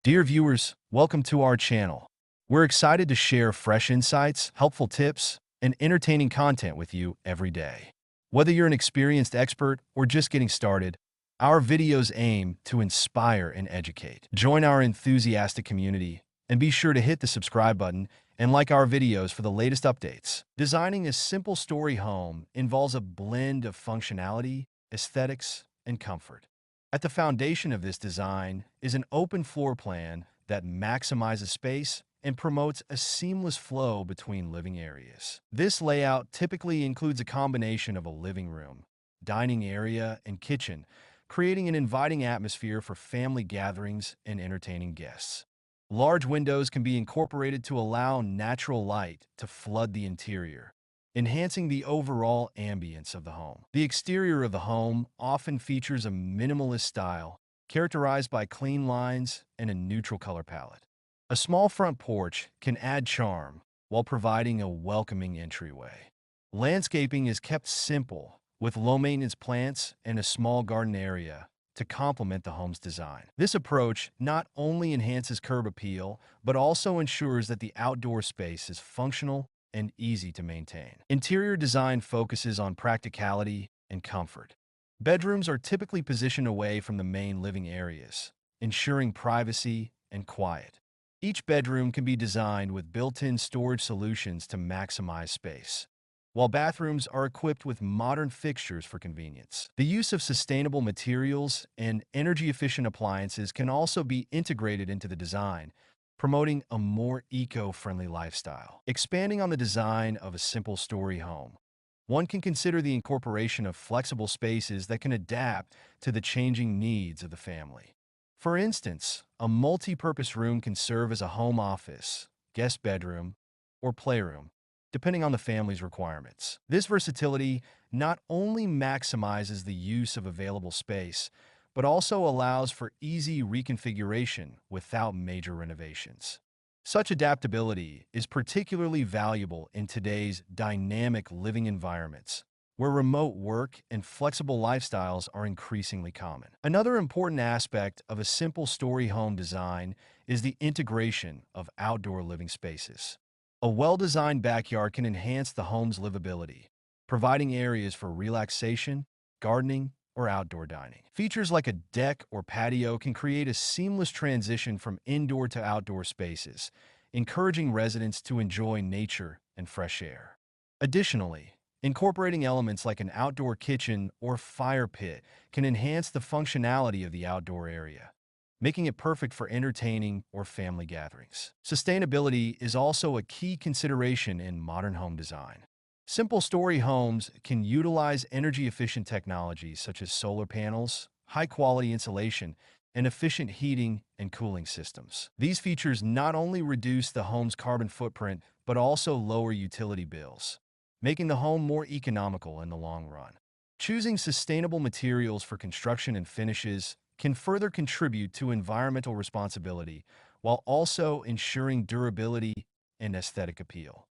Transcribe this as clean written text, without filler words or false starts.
Dear viewers, welcome to our channel. We're excited to share fresh insights, helpful tips, and entertaining content with you every day. Whether you're an experienced expert or just getting started, our videos aim to inspire and educate. Join our enthusiastic community and be sure to hit the subscribe button and like our videos for the latest updates. Designing a simple story home involves a blend of functionality, aesthetics, and comfort. At the foundation of this design is an open floor plan that maximizes space and promotes a seamless flow between living areas. This layout typically includes a combination of a living room, dining area, and kitchen, creating an inviting atmosphere for family gatherings and entertaining guests. Large windows can be incorporated to allow natural light to flood the interior, enhancing the overall ambience of the home. The exterior of the home often features a minimalist style, characterized by clean lines and a neutral color palette. A small front porch can add charm while providing a welcoming entryway. Landscaping is kept simple, with low-maintenance plants and a small garden area to complement the home's design. This approach not only enhances curb appeal, but also ensures that the outdoor space is functional and easy to maintain. Interior design focuses on practicality and comfort. Bedrooms are typically positioned away from the main living areas, ensuring privacy and quiet. Each bedroom can be designed with built-in storage solutions to maximize space, while bathrooms are equipped with modern fixtures for convenience. The use of sustainable materials and energy-efficient appliances can also be integrated into the design, promoting a more eco-friendly lifestyle. Expanding on the design of a simple story home, one can consider the incorporation of flexible spaces that can adapt to the changing needs of the family. For instance, a multi-purpose room can serve as a home office, guest bedroom, or playroom, depending on the family's requirements. This versatility not only maximizes the use of available space, but also allows for easy reconfiguration without major renovations. Such adaptability is particularly valuable in today's dynamic living environments, where remote work and flexible lifestyles are increasingly common. Another important aspect of a simple story home design is the integration of outdoor living spaces. A well-designed backyard can enhance the home's livability, providing areas for relaxation, gardening, or outdoor dining. Features like a deck or patio can create a seamless transition from indoor to outdoor spaces, encouraging residents to enjoy nature and fresh air. Additionally, incorporating elements like an outdoor kitchen or fire pit can enhance the functionality of the outdoor area, making it perfect for entertaining or family gatherings. Sustainability is also a key consideration in modern home design. Simple story homes can utilize energy-efficient technologies such as solar panels, high-quality insulation, and efficient heating and cooling systems. These features not only reduce the home's carbon footprint, but also lower utility bills, making the home more economical in the long run. Choosing sustainable materials for construction and finishes can further contribute to environmental responsibility while also ensuring durability and aesthetic appeal.